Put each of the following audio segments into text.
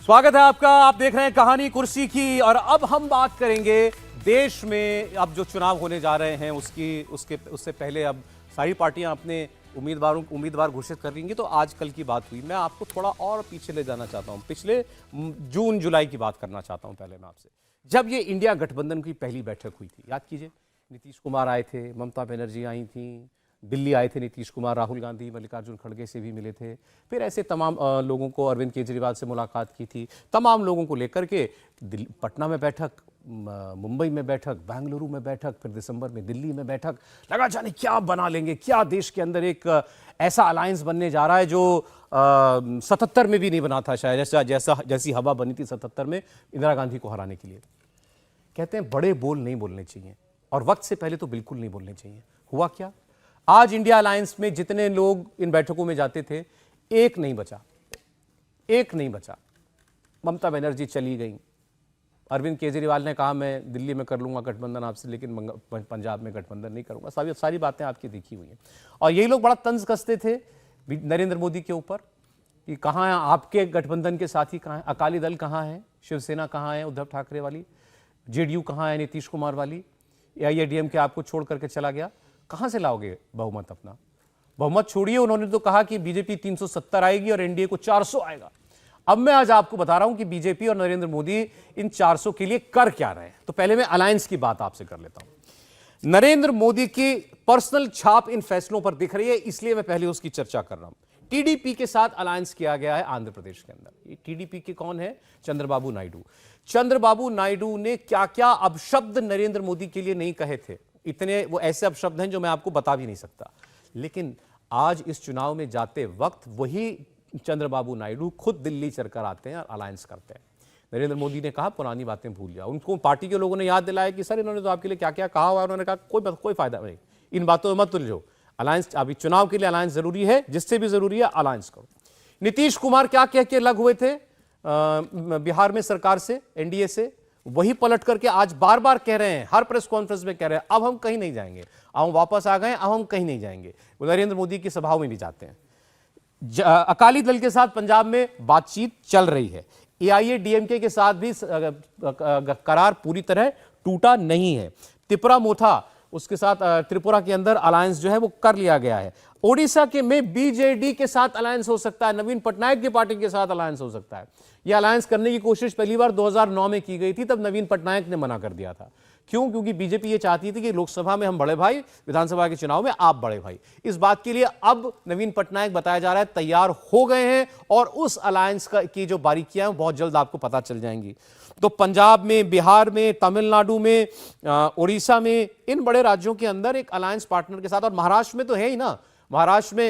स्वागत है आपका। आप देख रहे हैं कहानी कुर्सी की। और अब हम बात करेंगे देश में अब जो चुनाव होने जा रहे हैं उससे पहले अब सारी पार्टियां अपने उम्मीदवार घोषित कर लेंगी। तो आज कल की बात हुई, मैं आपको थोड़ा और पीछे ले जाना चाहता हूं, पिछले जून जुलाई की बात करना चाहता हूं। पहले मैं आपसे, जब ये इंडिया गठबंधन की पहली बैठक हुई थी, याद कीजिए, नीतीश कुमार आए थे, ममता बनर्जी आई थी, दिल्ली आए थे नीतीश कुमार, राहुल गांधी, मल्लिकार्जुन खड़गे से भी मिले थे, फिर ऐसे तमाम लोगों को, अरविंद केजरीवाल से मुलाकात की थी, तमाम लोगों को लेकर के पटना में बैठक, मुंबई में बैठक, बेंगलुरु में बैठक, फिर दिसंबर में दिल्ली में बैठक। लगा जाने क्या बना लेंगे, क्या देश के अंदर एक ऐसा अलायंस बनने जा रहा है जो 77 में भी नहीं बना था शायद, जैसी हवा बनी थी 77 में इंदिरा गांधी को हराने के लिए। कहते हैं बड़े बोल नहीं बोलने चाहिए, और वक्त से पहले तो बिल्कुल नहीं बोलने चाहिए। हुआ क्या? आज इंडिया अलायंस में जितने लोग इन बैठकों में जाते थे, एक नहीं बचा। ममता बनर्जी चली गई, अरविंद केजरीवाल ने कहा मैं दिल्ली में कर लूंगा गठबंधन आपसे, लेकिन पंजाब में गठबंधन नहीं करूंगा। सारी बातें आपकी देखी हुई हैं। और यही लोग बड़ा तंज कसते थे नरेंद्र मोदी के ऊपर कि कहाँ है आपके गठबंधन के साथी, कहाँ है अकाली दल, कहाँ है शिवसेना, कहाँ है उद्धव ठाकरे वाली, जेडीयू कहाँ है नीतीश कुमार वाली, AIADM के आपको छोड़ करके चला गया, कहां से लाओगे बहुमत? अपना बहुमत छोड़िए, उन्होंने तो कहा कि बीजेपी 370 आएगी और एनडीए को 400 आएगा। अब मैं आज आपको बता रहा हूं कि बीजेपी और नरेंद्र मोदी इन 400 के लिए कर क्या रहे हैं। तो पहले मैं अलायंस की बात आपसे कर लेता हूं। नरेंद्र मोदी की पर्सनल छाप इन फैसलों पर दिख रही है, इसलिए मैं पहले उसकी चर्चा कर रहा हूं। टीडीपी के साथ अलायंस किया गया है आंध्र प्रदेश के अंदर। टीडीपी के कौन है? चंद्रबाबू नायडू ने क्या क्या अपशब्द नरेंद्र मोदी के लिए नहीं कहे थे। इतने वो ऐसे अपशब्द हैं जो मैं आपको बता भी नहीं सकता। लेकिन आज इस चुनाव में जाते वक्त वही चंद्रबाबू नायडू खुद दिल्ली चलकर आते हैं और अलायंस करते हैं। नरेंद्र मोदी ने कहा पुरानी बातें भूल जाओ। उनको पार्टी के लोगों ने याद दिलाया कि सर इन्होंने तो आपके लिए क्या क्या कहा हुआ है। उन्होंने कहा कोई फायदा नहीं, इन बातों में मत उलझो। अलायंस, अभी चुनाव के लिए अलायंस जरूरी है, जिससे भी जरूरी है अलायंस करो। नीतीश कुमार क्या कह के अलग हुए थे बिहार में सरकार से, एनडीए से, वही पलट करके आज बार बार कह रहे हैं, हर प्रेस कॉन्फ्रेंस में कह रहे हैं अब हम कहीं नहीं जाएंगे, अब हम वापस आ गए, अब हम कहीं नहीं जाएंगे। वो नरेंद्र मोदी की सभाओं में भी जाते हैं। अकाली दल के साथ पंजाब में बातचीत चल रही है। AIADMK के साथ भी करार पूरी तरह टूटा नहीं है। त्रिपुरा मोथा, उसके साथ त्रिपुरा के अंदर अलायंस जो है वो कर लिया गया है। ओडिशा के में बीजेडी के साथ अलायंस हो सकता है, नवीन पटनायक की पार्टी के साथ अलायंस हो सकता है। यह अलायंस करने की कोशिश पहली बार 2009 में की गई थी, तब नवीन पटनायक ने मना कर दिया था। क्यों? क्योंकि बीजेपी ये चाहती थी कि लोकसभा में हम बड़े भाई, विधानसभा के चुनाव में आप बड़े भाई। इस बात के लिए अब नवीन पटनायक बताया जा रहा है तैयार हो गए हैं, और उस अलायंस की जो बारीकियां हैं बहुत जल्द आपको पता चल जाएंगी। तो पंजाब में, बिहार में, तमिलनाडु में, उड़ीसा में, इन बड़े राज्यों के अंदर एक अलायंस पार्टनर के साथ, और महाराष्ट्र में तो है ही ना। महाराष्ट्र में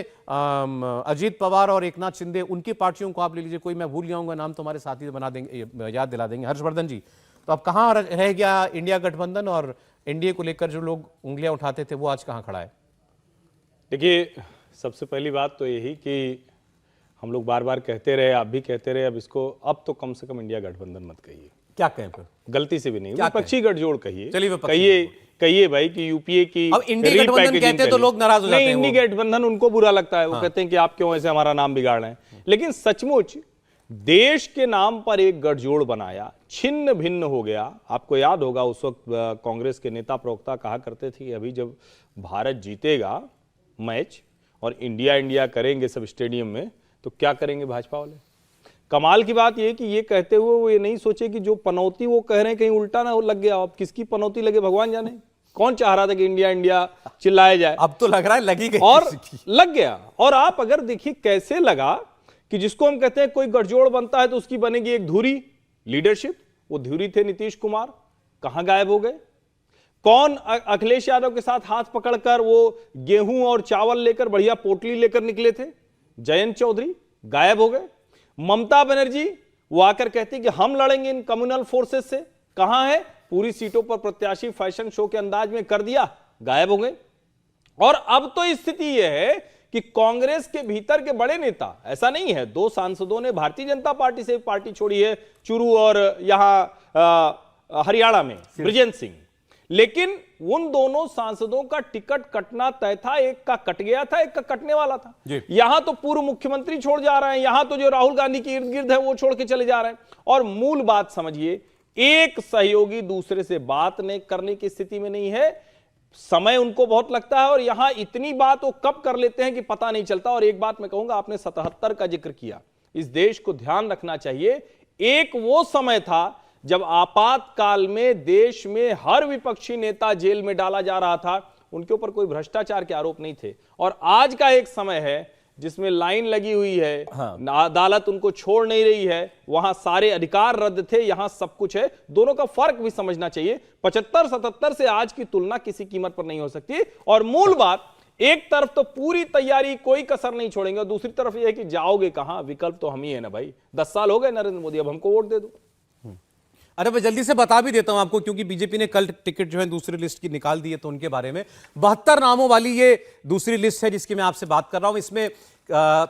अजीत पवार और एकनाथ शिंदे, उनकी पार्टियों को आप ले लीजिए, कोई मैं भूल जाऊंगा नाम, तुम्हारे साथी बना देंगे, याद दिला देंगे, हर्षवर्धन जी। तो अब कहां रह गया इंडिया गठबंधन, और एनडीए को लेकर जो लोग उंगलियां उठाते थे वो आज कहां खड़ा है? देखिए, सबसे पहली बात तो यही कि हम लोग बार बार कहते रहे, आप भी कहते रहे, अब इसको अब तो कम से कम इंडिया गठबंधन मत कहिए। क्या कहें फिर? गलती से भी नहीं, विपक्षी गठजोड़ कहिए। चलिए कहिए भाई कि यूपीए की अब इंडिया गठबंधन कहते हैं तो लोग नाराज हो जाते हैं। इंडिया गठबंधन उनको बुरा लगता है, वो कहते हैं कि आप क्यों ऐसे हमारा नाम बिगाड़ रहे हैं। लेकिन सचमुच देश के नाम पर एक गठजोड़ बनाया, छिन्न भिन्न हो गया। आपको याद होगा उस वक्त कांग्रेस के नेता प्रवक्ता कहा करते थे कि अभी जब भारत जीतेगा मैच और इंडिया करेंगे सब स्टेडियम में, तो क्या करेंगे भाजपा वाले। कमाल की बात यह कि ये कहते हुए वो ये नहीं सोचे कि जो पनौती वो कह रहे हैं कहीं उल्टा ना लग गया। अब किसकी पनौती लगे भगवान जाने। कौन चाह रहा था कि इंडिया चिल्लाया जाए? अब तो लग रहा है लगी गई, और लग गया। और आप अगर देखिए कैसे लगा कि जिसको हम कहते हैं कोई गठजोड़ बनता है तो उसकी बनेगी एक धुरी लीडरशिप। वो धुरी थे नीतीश कुमार, कहां गायब हो गए? कौन अखिलेश यादव के साथ हाथ पकड़कर वो गेहूं और चावल लेकर, बढ़िया पोटली लेकर निकले थे? जयंत चौधरी गायब हो गए। ममता बनर्जी वो आकर कहती कि हम लड़ेंगे इन कम्युनल फोर्सेस से, कहां है? पूरी सीटों पर प्रत्याशी फैशन शो के अंदाज में कर दिया, गायब हो गए। और अब तो स्थिति यह है कि कांग्रेस के भीतर के बड़े नेता, ऐसा नहीं है, 2 सांसदों ने भारतीय जनता पार्टी से पार्टी छोड़ी है, चुरू और यहां हरियाणा में बृजेंद्र सिंह। लेकिन उन दोनों सांसदों का टिकट कटना तय था, एक का कट गया था, एक का कटने वाला था। यहां तो पूर्व मुख्यमंत्री छोड़ जा रहे हैं, यहां तो जो राहुल गांधी के इर्द गिर्द है वो छोड़ के चले जा रहे हैं। और मूल बात समझिए, एक सहयोगी दूसरे से बात नहीं करने की स्थिति में नहीं है, समय उनको बहुत लगता है और यहां इतनी बात वो कब कर लेते हैं कि पता नहीं चलता। और एक बात मैं कहूंगा, आपने 77 का जिक्र किया, इस देश को ध्यान रखना चाहिए, एक वो समय था जब आपातकाल में देश में हर विपक्षी नेता जेल में डाला जा रहा था, उनके ऊपर कोई भ्रष्टाचार के आरोप नहीं थे। और आज का एक समय है जिसमें लाइन लगी हुई है, अदालत उनको छोड़ नहीं रही है, वहां सारे अधिकार रद्द थे, यहां सब कुछ है। दोनों का फर्क भी समझना चाहिए। 75-77 से आज की तुलना किसी कीमत पर नहीं हो सकती। और मूल बात, एक तरफ तो पूरी तैयारी, कोई कसर नहीं छोड़ेंगे, और दूसरी तरफ यह है कि जाओगे कहां, विकल्प तो हम ही है ना भाई। 10 साल हो गए नरेंद्र मोदी, अब हमको वोट दे दो। अरे मैं जल्दी से बता भी देता हूं आपको, क्योंकि बीजेपी ने कल टिकट जो है दूसरी लिस्ट की निकाल दी है, तो उनके बारे में 72 नामों वाली ये दूसरी लिस्ट है जिसकी मैं आपसे बात कर रहा हूं। इसमें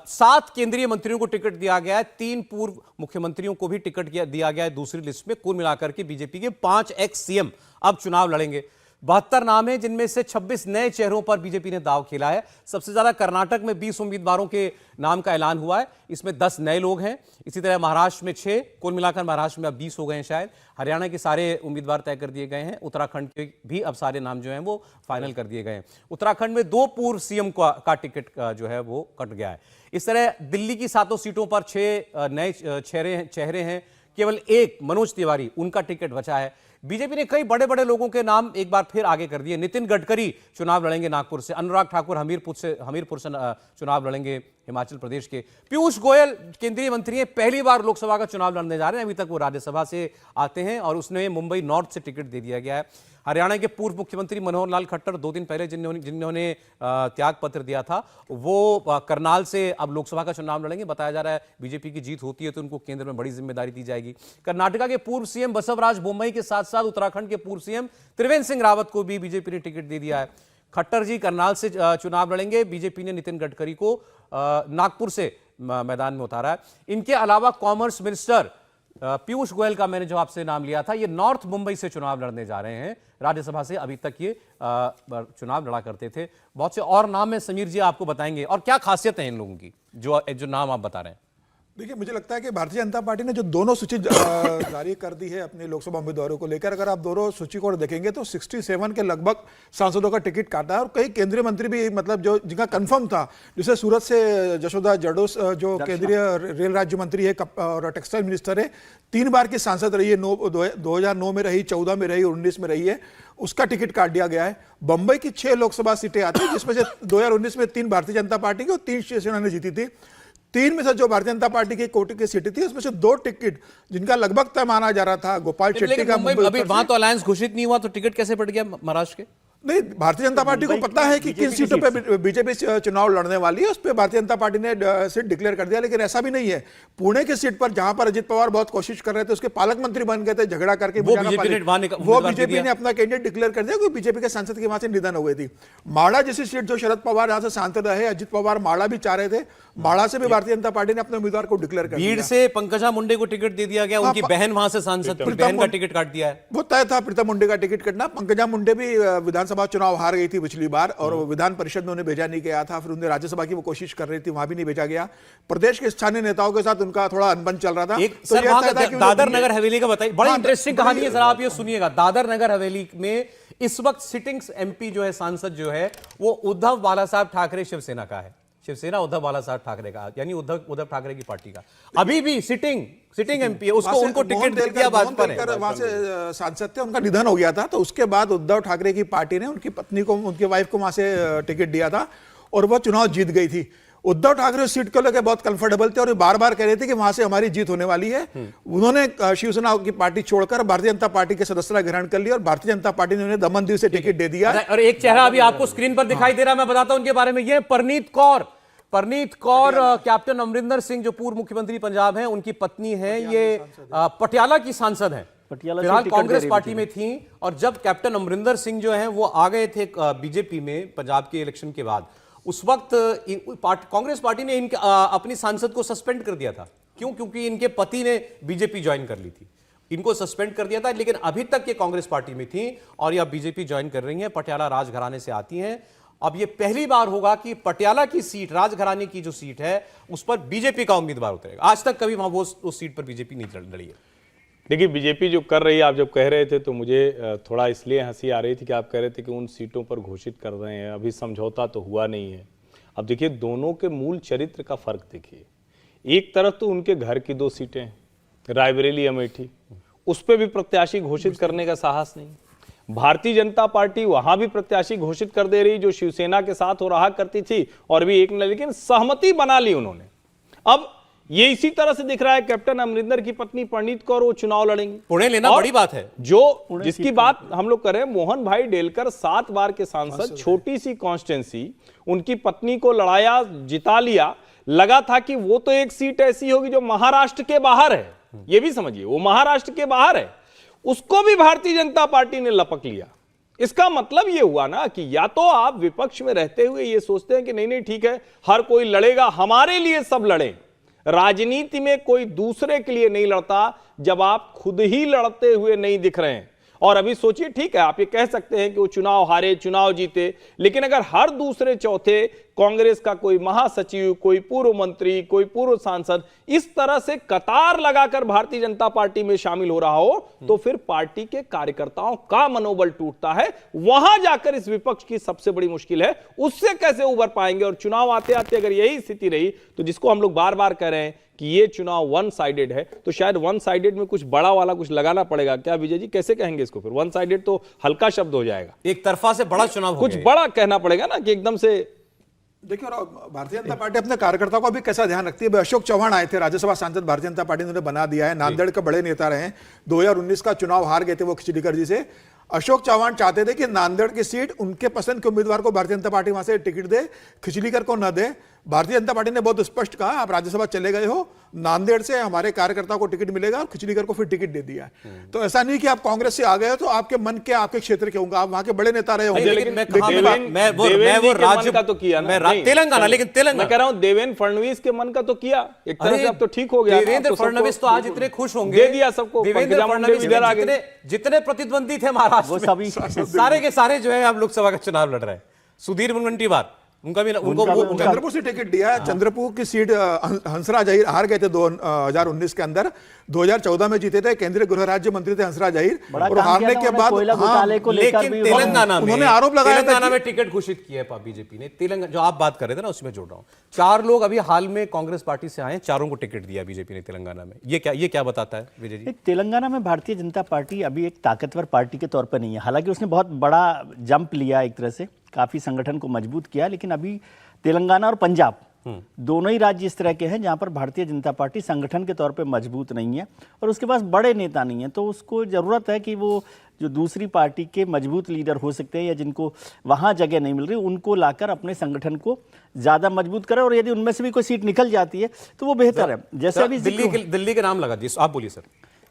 7 केंद्रीय मंत्रियों को टिकट दिया गया है, 3 पूर्व मुख्यमंत्रियों को भी टिकट दिया गया है दूसरी लिस्ट में। कुल मिलाकर के बीजेपी के 5 एक्स सीएम अब चुनाव लड़ेंगे। 72 नाम है, जिनमें से 26 नए चेहरों पर बीजेपी ने दांव खेला है। सबसे ज्यादा कर्नाटक में 20 उम्मीदवारों के नाम का ऐलान हुआ है, इसमें 10 नए लोग हैं। इसी तरह महाराष्ट्र में 6, कुल मिलाकर महाराष्ट्र में अब 20 हो गए हैं शायद। हरियाणा के सारे उम्मीदवार तय कर दिए गए हैं। उत्तराखंड के भी अब सारे नाम जो हैं वो फाइनल कर दिए गए हैं। उत्तराखंड में 2 पूर्व सीएम का टिकट जो है वो कट गया है। इस तरह दिल्ली की 7 सीटों पर 6 नए चेहरे हैं, केवल एक मनोज तिवारी, उनका टिकट बचा है। बीजेपी ने कई बड़े बड़े लोगों के नाम एक बार फिर आगे कर दिए। नितिन गडकरी चुनाव लड़ेंगे नागपुर से, अनुराग ठाकुर हमीरपुर से चुनाव लड़ेंगे हिमाचल प्रदेश के। पीयूष गोयल केंद्रीय मंत्री हैं, पहली बार लोकसभा का चुनाव लड़ने जा रहे हैं। अभी तक वो राज्यसभा से आते हैं और उसने मुंबई नॉर्थ से टिकट दे दिया गया है। हरियाणा के पूर्व मुख्यमंत्री मनोहर लाल खट्टर 2 दिन पहले जिन्होंने त्याग पत्र दिया था, वो करनाल से अब लोकसभा का चुनाव लड़ेंगे। बताया जा रहा है बीजेपी की जीत होती है तो उनको केंद्र में बड़ी जिम्मेदारी दी जाएगी। कर्नाटका के पूर्व सीएम बसवराज बोम्मई के साथ साथ उत्तराखंड के पूर्व सीएम त्रिवेंद्र सिंह रावत को भी बीजेपी ने टिकट दे दिया है। खट्टर जी करनाल से चुनाव लड़ेंगे। बीजेपी ने नितिन गडकरी को नागपुर से मैदान में उतारा है। इनके अलावा कॉमर्स मिनिस्टर पीयूष गोयल का मैंने जो आपसे नाम लिया था, ये नॉर्थ मुंबई से चुनाव लड़ने जा रहे हैं। राज्यसभा से अभी तक ये चुनाव लड़ा करते थे। बहुत से और नाम है, समीर जी आपको बताएंगे। और क्या खासियत है इन लोगों की जो नाम आप बता रहे हैं? देखिए, मुझे लगता है कि भारतीय जनता पार्टी ने जो दोनों सूची जारी कर दी है अपने लोकसभा उम्मीदवारों को लेकर, अगर आप दोनों सूची को देखेंगे तो 67 के लगभग सांसदों का टिकट काटा है। और कई केंद्रीय मंत्री भी, मतलब जो जिनका कंफर्म था, जैसे सूरत से जशोदा जडोस जो केंद्रीय रेल राज्य मंत्री है और टेक्सटाइल मिनिस्टर है, 3 बार की सांसद रही है, 2009 में रही, 14 में रही, 19 में रही है, उसका टिकट काट दिया गया है। बंबई की 6 लोकसभा सीटें आती है, जिसमें से 2019 में 3 भारतीय जनता पार्टी की और 3 शिवसेना ने जीती थी। 3 में से जो भारतीय जनता पार्टी की कोटे की सीटें थी, उसमें से 2 टिकट जिनका लगभग तय माना जा रहा था, गोपाल शेट्टी का अभी वहां तो अलायंस घोषित नहीं हुआ, तो टिकट कैसे पड़ गया महाराष्ट्र के? नहीं, भारतीय जनता पार्टी को पता है कि किन सीटों पे बीजेपी चुनाव लड़ने वाली है, उस पर भारतीय जनता पार्टी ने सीट डिक्लेयर कर दिया। लेकिन ऐसा भी नहीं है, पुणे की सीट पर जहां पर अजित पवार बहुत कोशिश कर रहे थे, उसके पालक मंत्री बन गए थे झगड़ा करके, वो बीजेपी ने अपना कैंडिडेट डिक्लेयर कर दिया, क्योंकि बीजेपी के सांसद की वहां से निधन हो गई थी। माड़ा जैसी सीट जो शरद पवार यहां से सांसद रहे, अजित पवार माड़ा भी चाह रहे थे, माड़ा से भी भारतीय जनता पार्टी ने अपने उम्मीदवार को डिक्लेयर कर दिया। भीड़ से पंकजा मुंडे को टिकट दे दिया गया, उनकी बहन वहां से सांसद थी, बहन का टिकट काट दिया है। वो तय था प्रीतम मुंडे का टिकट कटना। पंकजा मुंडे भी विधानसभा चुनाव हार गई थी पिछली बार, और विधान परिषद में उन्हें भेजा नहीं गया था। फिर उन्हें राज्यसभा की वो कोशिश कर रही थी, वहां भी नहीं भेजा गया। प्रदेश के स्थानीय नेताओं के साथ उनका थोड़ा अनबन चल रहा था। तो दादर नगर हवेली का बताइए, बड़ी इंटरेस्टिंग कहानी है, जरा आप ये सुनिएगा। दादर नगर हवेली में इस वक्त सिटिंग एमपी जो है, सांसद जो है, वो उद्धव बालासाहब ठाकरे शिवसेना का है। शिवसेना उद्धव बालासाहब ठाकरे का, यानी उद्धव ठाकरे की पार्टी का अभी भी सिटिंग एमपी है, उसको उनको टिकट दे दिया भाजपा ने। वहां से सांसद थे, उनका निधन हो गया था, तो उसके बाद उद्धव ठाकरे की पार्टी ने उनकी पत्नी को, उनकी वाइफ को वहां से टिकट दिया था और वो चुनाव जीत गई थी। उद्धव ठाकरे उस सीट को लेकर बहुत कंफर्टेबल थे और बार बार कह रहे थे कि वहां से हमारी जीत होने वाली है। उन्होंने शिवसेना की पार्टी छोड़कर भारतीय जनता पार्टी के सदस्यता ग्रहण कर लिया और भारतीय जनता पार्टी ने उन्हें दमनदीव से टिकट दे दिया। और एक चेहरा अभी आपको स्क्रीन पर दिखाई दे रहा है, मैं बताता हूं उनके बारे में। ये परनीत कौर कैप्टन अमरिंदर सिंह जो पूर्व मुख्यमंत्री पंजाब हैं, उनकी पत्नी है। ये पटियाला की सांसद हैं, फिलहाल कांग्रेस पार्टी में थी। और जब कैप्टन अमरिंदर सिंह जो हैं वो आ गए थे बीजेपी में पंजाब के इलेक्शन के बाद, उस वक्त कांग्रेस पार्टी ने अपनी सांसद को सस्पेंड कर दिया था। क्यों? क्योंकि इनके पति ने बीजेपी ज्वाइन कर ली थी। इनको सस्पेंड कर दिया था, लेकिन अभी तक ये कांग्रेस पार्टी में थी और ये अब बीजेपी ज्वाइन कर रही हैं, पटियाला राजघराने से आती हैं। अब ये पहली बार होगा कि पटियाला की सीट, राजघराने की जो सीट है, उस पर बीजेपी का उम्मीदवार उतरेगा। आज तक कभी वहां वो उस सीट पर बीजेपी नहीं लड़ी है। देखिए, बीजेपी जो कर रही है, आप जब कह रहे थे तो मुझे थोड़ा इसलिए हंसी आ रही थी कि आप कह रहे थे कि उन सीटों पर घोषित कर रहे हैं, अभी समझौता तो हुआ नहीं है। अब देखिए, दोनों के मूल चरित्र का फर्क देखिए। एक तरफ तो उनके घर की 2 सीटें, रायबरेली, अमेठी, उस पर भी प्रत्याशी घोषित करने का साहस नहीं। भारतीय जनता पार्टी वहां भी प्रत्याशी घोषित कर दे रही, जो शिवसेना के साथ हो रहा करती थी, और भी एक न, लेकिन सहमति बना ली उन्होंने। अब ये इसी तरह से दिख रहा है, कैप्टन अमरिंदर की पत्नी परिणीत कौर वो चुनाव लड़ेंगी। पुणे लेना बड़ी बात है। जो जिसकी बात हम लोग करें, मोहन भाई डेलकर 7 बार के सांसद, छोटी सी कॉन्स्टिट्यूंसी, उनकी पत्नी को लड़ाया, जिता लिया। लगा था कि वो तो एक सीट ऐसी होगी जो महाराष्ट्र के बाहर है, ये भी समझिए, वो महाराष्ट्र के बाहर है, उसको भी भारतीय जनता पार्टी ने लपक लिया। इसका मतलब ये हुआ ना कि या तो आप विपक्ष में रहते हुए ये सोचते हैं कि नहीं नहीं ठीक है, हर कोई लड़ेगा, हमारे लिए सब लड़े। राजनीति में कोई दूसरे के लिए नहीं लड़ता जब आप खुद ही लड़ते हुए नहीं दिख रहे हैं। और अभी सोचिए, ठीक है, आप ये कह सकते हैं कि वो चुनाव हारे, चुनाव जीते, लेकिन अगर हर दूसरे चौथे कांग्रेस का कोई महासचिव, कोई पूर्व मंत्री, कोई पूर्व सांसद इस तरह से कतार लगाकर भारतीय जनता पार्टी में शामिल हो रहा हो, तो फिर पार्टी के कार्यकर्ताओं का मनोबल टूटता है। वहां जाकर इस विपक्ष की सबसे बड़ी मुश्किल है, उससे कैसे उबर पाएंगे। और चुनाव आते आते अगर यही स्थिति रही, तो जिसको हम लोग बार बार कह रहे हैं कि ये चुनाव वन साइडेड है, तो शायद वन साइडेड में कुछ बड़ा वाला कुछ लगाना पड़ेगा। क्या विजय जी, कैसे कहेंगे इसको? फिर वन साइडेड तो हल्का शब्द हो जाएगा, एक तरफा से बड़ा चुनाव हो कुछ गया। बड़ा कहना पड़ेगा ना, कि एकदम से। देखिए, और भारतीय जनता पार्टी अपने कार्यकर्ताओं का भी कैसा ध्यान रखती है। अशोक चौहान आए थे, राज्यसभा सांसद, भारतीय जनता पार्टी ने उन्हें बना दिया है, नांदेड़ के बड़े नेता रहे हैं, 2019 का चुनाव हार गए थे वो खिचड़ीकर जी से। अशोक चौहान चाहते थे कि नांदेड़ की सीट उनके पसंद के उम्मीदवार को भारतीय जनता पार्टी वहां से टिकट दे, खिचड़ीकर को न दे। भारतीय जनता पार्टी ने बहुत स्पष्ट कहा, आप राज्यसभा चले गए हो, नांदेड़ से हमारे कार्यकर्ताओं को टिकट मिलेगा, और खिचड़ीकर को फिर टिकट दे दिया। तो ऐसा नहीं कि आप कांग्रेस से आ गए हो तो आपके मन के, आपके क्षेत्र के होंगे, आप वहां के बड़े नेता रहे होंगे। लेकिन मैं वो राज्य का तो किया ना, तेलंगाना, लेकिन तेलंगाना मैं कह रहा हूं देवेंद्र फडणवीस के मन का तो किया एक तरह से। अब तो ठीक हो गया। देवेंद्र फडणवीस तो आज इतने खुश होंगे, दे दिया सबको। देवेंद्र फडणवीस जितने प्रतिद्वंदी थे महाराष्ट्र में, सारे के सारे जो है अब लोकसभा का चुनाव लड़ रहे हैं। सुधीर मुनगंटीवार, उनको चंद्रपुर से टिकट दिया है। चंद्रपुर की सीट हंसराज अहीर हार गए थे 2019 के अंदर, 2014 में जीते थे, केंद्रीय गृह राज्य मंत्री थे हंसराज अहीर, और हारने के बाद लेकिन तेलंगाना में उन्होंने आरोप लगाया, तेलंगाना में टिकट घोषित किया है बीजेपी ने। तेलंगाना जो आप बात कर रहे थे ना, उसमें जोड़ रहा हूं, 4 लोग अभी हाल में कांग्रेस पार्टी से आए, चारों को टिकट दिया बीजेपी ने तेलंगाना में। ये क्या बताता है विजय जी? तेलंगाना में भारतीय जनता पार्टी अभी एक ताकतवर पार्टी के तौर पर नहीं है। हालांकि उसने बहुत बड़ा जंप लिया, एक तरह से काफी संगठन को मजबूत किया, लेकिन अभी तेलंगाना और पंजाब दोनों ही राज्य इस तरह के हैं जहां पर भारतीय जनता पार्टी संगठन के तौर पे मजबूत नहीं है और उसके पास बड़े नेता नहीं है। तो उसको जरूरत है कि वो जो दूसरी पार्टी के मजबूत लीडर हो सकते हैं या जिनको वहां जगह नहीं मिल रही, उनको लाकर अपने संगठन को ज्यादा मजबूत करे, और यदि उनमें से भी कोई सीट निकल जाती है तो वो बेहतर है। जैसे अभी दिल्ली के नाम लगा दिए, आप बोलिए सर।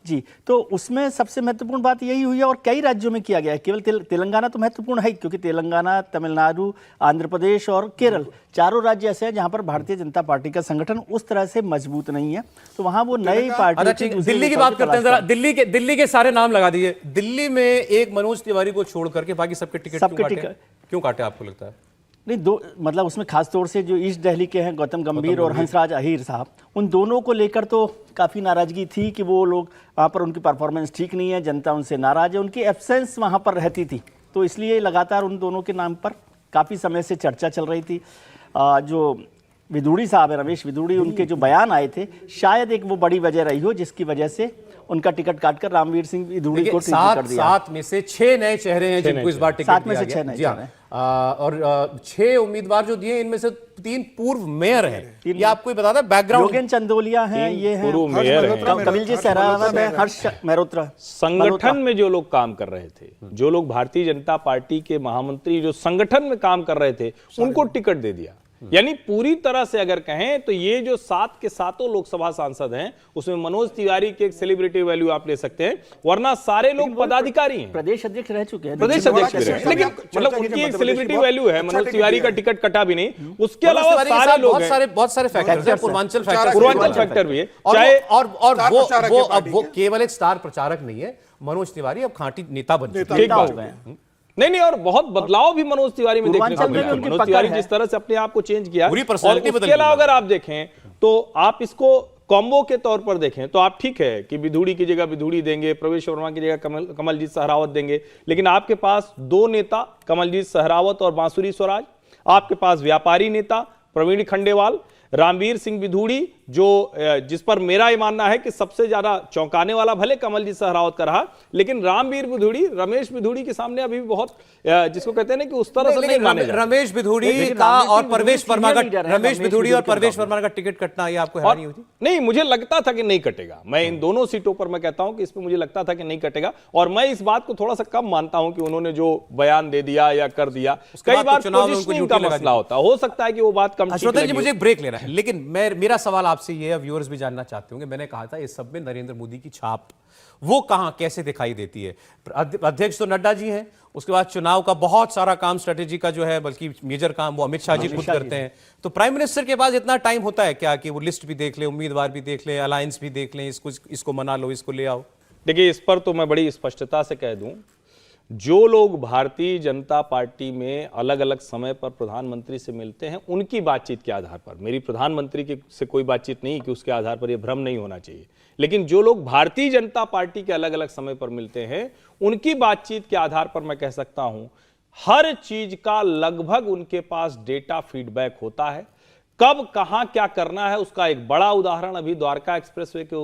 जी, तो उसमें सबसे महत्वपूर्ण बात यही हुई है, और कई राज्यों में किया गया है। केवल तेलंगाना तो महत्वपूर्ण है, क्योंकि तेलंगाना, तमिलनाडु, आंध्र प्रदेश और केरल, चारों राज्य ऐसे हैं जहां पर भारतीय जनता पार्टी का संगठन उस तरह से मजबूत नहीं है। तो वहां वो नई पार्टी। दिल्ली की बात करते हैं जरा। दिल्ली के सारे नाम लगा दिए। दिल्ली में एक मनोज तिवारी को छोड़ करके बाकी सबके टिकट क्यों काटे आपको लगता है? नहीं, दो मतलब उसमें खास तौर से जो ईस्ट दिल्ली के हैं गौतम गंभीर और हंसराज अहीर साहब, उन दोनों को लेकर तो काफ़ी नाराजगी थी कि वो लोग वहाँ पर, उनकी परफॉर्मेंस ठीक नहीं है, जनता उनसे नाराज है, उनकी एब्सेंस वहाँ पर रहती थी। तो इसलिए लगातार उन दोनों के नाम पर काफ़ी समय से चर्चा चल रही थी। जो विदुड़ी साहब है, रमेश विदुड़ी, उनके जो बयान आए थे, शायद एक वो बड़ी वजह रही हो जिसकी वजह से उनका टिकट काटकर रामवीर सिंह विदुड़ी को टिकट कर दिया। 7 में से 6 नए चेहरे हैं जिनको इस बार टिकट दिया गया। 7 में से 6 नए चेहरे हैं। और 6 उम्मीदवार जो दिए, इनमें से 3 पूर्व मेयर हैं। ये आपको बता दें बैकग्राउंड। योगेन चंदोलिया हैं, ये हैं कपिल जी सहरावत है, हर्ष मेहरोत्रा। संगठन में जो लोग काम कर रहे थे, जो लोग भारतीय जनता पार्टी के महामंत्री जो संगठन में काम कर रहे थे, उनको टिकट दे दिया। यानी पूरी तरह से अगर कहें तो ये जो 7 के 7 लोकसभा सांसद हैं उसमें मनोज तिवारी की एक सेलिब्रिटी वैल्यू आप ले सकते हैं, वरना सारे लोग पदाधिकारी हैं, प्रदेश अध्यक्ष रह चुके हैं, प्रदेश अध्यक्ष भी रहे, लेकिन मतलब उनकी एक सेलिब्रिटी वैल्यू है। मनोज तिवारी का टिकट कटा भी नहीं, उसके अलावा सारे लोग हैं, बहुत सारे फैक्टर्स हैं, पूर्वांचल फैक्टर भी है, चाहे और वो केवल एक स्टार प्रचारक नहीं है, मनोज तिवारी अब खांटी नेता बन चुके ठीक बात है। नहीं, और बहुत बदलाव भी मनोज तिवारी में देखने को मिला। मनोज तिवारी जिस तरह से अपने आप को चेंज किया, पूरी पर्सनालिटी बदल गई। उसके अलावा अगर आप देखें तो आप इसको कॉम्बो के तौर पर देखें तो आप ठीक है कि विधुड़ी की जगह विधुड़ी देंगे, प्रवेश वर्मा की जगह कमलजीत सहरावत देंगे, लेकिन आपके पास 2 नेता कमलजीत सहरावत और बांसुरी स्वराज, आपके पास व्यापारी नेता प्रवीण खंडेवाल, रामवीर सिंह विधुड़ी, जो जिस पर मेरा ये मानना है कि सबसे ज्यादा चौंकाने वाला भले कमलजीत सहरावत का रहा, लेकिन रामवीर विधुड़ी, रमेश विधुड़ी के सामने अभी भी बहुत जिसको कहते हैं ना कि उस तरह से नहीं माने जाते। रमेश विधुड़ी का और परवेश वर्मा का, रमेश विधुड़ी और परवेश वर्मा का टिकट कटना ये आपको हैरानी होती? नहीं, मुझे लगता था कि नहीं कटेगा। मैं इन दोनों सीटों पर मैं कहता हूं कि इसमें मुझे लगता था कि नहीं कटेगा, और मैं इस बात को थोड़ा सा कम मानता हूं कि उन्होंने जो बयान दे दिया या कर दिया, कई बार पोजीशनिंग का मसला होता, हो सकता है कि वो बात कम ठीक लगी। मुझे ब्रेक लेना है, लेकिन मेरा सवाल आपसे ये है, व्यूअर्स भी जानना चाहते होंगे, मैंने कहा था इस सब में नरेंद्र मोदी की छाप वो कहां कैसे दिखाई देती है? अध्यक्ष तो नड्डा जी हैं, उसके बाद चुनाव का बहुत सारा काम, स्ट्रेटेजी का जो है, बल्कि मेजर काम वो अमित शाह जी खुद करते हैं। तो प्राइम मिनिस्टर के पास इतना टाइम होता है क्या कि वो लिस्ट भी देख ले, उम्मीदवार भी देख ले, अलायंस भी देख ले, इसको मना लो, इसको ले आओ? देखिए, इस पर तो मैं बड़ी स्पष्टता से कह दूं, जो लोग भारतीय जनता पार्टी में अलग अलग समय पर प्रधानमंत्री से मिलते हैं, उनकी बातचीत के आधार पर, मेरी प्रधानमंत्री से कोई बातचीत नहीं कि उसके आधार पर यह भ्रम नहीं होना चाहिए, लेकिन जो लोग भारतीय जनता पार्टी के अलग अलग समय पर मिलते हैं, उनकी बातचीत के आधार पर मैं कह सकता हूं हर चीज का लगभग उनके पास डेटा फीडबैक होता है। कब कहां क्या करना है उसका एक बड़ा उदाहरण अभी द्वारका एक्सप्रेसवे के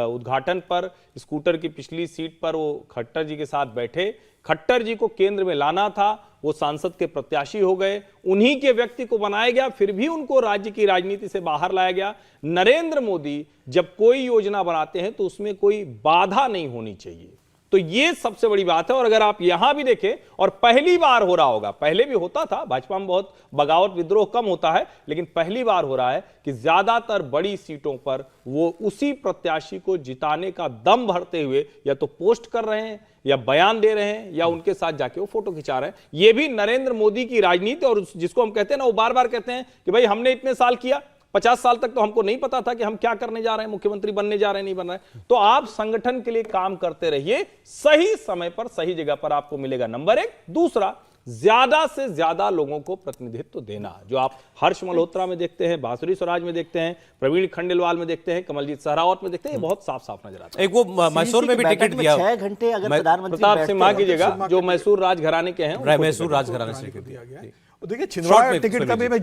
उद्घाटन पर स्कूटर की पिछली सीट पर वो खट्टर जी के साथ बैठे, खट्टर जी को केंद्र में लाना था, वो सांसद के प्रत्याशी हो गए, उन्हीं के व्यक्ति को बनाया गया, फिर भी उनको राज्य की राजनीति से बाहर लाया गया। नरेंद्र मोदी जब कोई योजना बनाते हैं तो उसमें कोई बाधा नहीं होनी चाहिए, तो ये सबसे बड़ी बात है। और अगर आप यहां भी देखें, और पहली बार हो रहा होगा, पहले भी होता था, भाजपा में बहुत बगावत विद्रोह कम होता है, लेकिन पहली बार हो रहा है कि ज्यादातर बड़ी सीटों पर वो उसी प्रत्याशी को जिताने का दम भरते हुए या तो पोस्ट कर रहे हैं, या बयान दे रहे हैं, या उनके साथ जाके वो फोटो खिंचा रहे हैं। ये भी नरेंद्र मोदी की राजनीति, और जिसको हम कहते हैं ना, वो बार बार कहते हैं कि भाई हमने इतने साल किया, 50 साल तक तो हमको नहीं पता था कि हम क्या करने जा रहे हैं, मुख्यमंत्री बनने जा रहे हैं, नहीं बन रहे हैं। तो आप संगठन के लिए काम करते रहिए, सही समय पर सही जगह पर आपको मिलेगा, नंबर 1। दूसरा, ज्यादा से ज्यादा लोगों को प्रतिनिधित्व देना, जो आप हर्ष मल्होत्रा में देखते हैं, बांसुरी स्वराज में देखते हैं, प्रवीण खंडेलवाल में देखते हैं, कमलजीत सहरावत में देखते हैं, ये बहुत साफ साफ नजर आता है। एक वो मैसूर में भी टिकट दिया, 6 घंटे अगर प्रधानमंत्री प्रताप सिंह कीजिएगा, जो मैसूर राजघराने के हैं, मैसूर राजघराने से टिकट दिया गया। देखिए, छिंदवाड़ा टिकट का भी मैं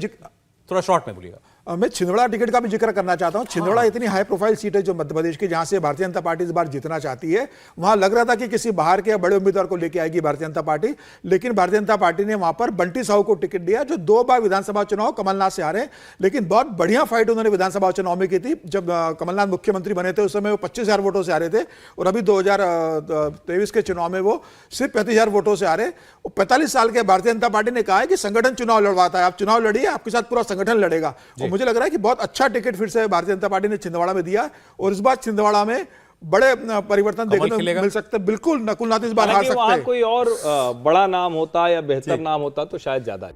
थोड़ा शॉर्ट में बोलिएगा। मैं छिंदवाड़ा टिकट का भी जिक्र करना चाहता हूं। छिंदवाड़ा इतनी हाई प्रोफाइल सीट है जो मध्य प्रदेश की, जहां से भारतीय जनता पार्टी इस बार जीतना चाहती है। वहां लग रहा था कि किसी बाहर के बड़े उम्मीदवार को लेके आएगी भारतीय जनता पार्टी, लेकिन भारतीय जनता पार्टी ने वहां पर बंटी साहू को टिकट दिया, जो 2 बार विधानसभा चुनाव कमलनाथ से हारे, लेकिन बहुत बढ़िया फाइट उन्होंने विधानसभा चुनाव में की थी। जब कमलनाथ मुख्यमंत्री बने थे उस समय वो 25,000 वोटों से हारे थे, और अभी 2023 के चुनाव में वो सिर्फ 35,000 वोटों से हारे। 45 साल के भारतीय जनता पार्टी ने कहा है कि संगठन चुनाव लड़वाता है, आप चुनाव लड़िए, आपके साथ पूरा संगठन लड़ेगा। और मुझे लग रहा है कि बहुत अच्छा टिकट फिर से भारतीय जनता पार्टी ने छिंदवाड़ा में दिया, और इस बार छिंदवाड़ा में बड़े परिवर्तन देखने को मिल सकते हैं। बिल्कुल नकुल नाथ इस बार हार सकते हैं। कोई और बड़ा नाम होता या बेहतर नाम होता तो शायद ज्यादा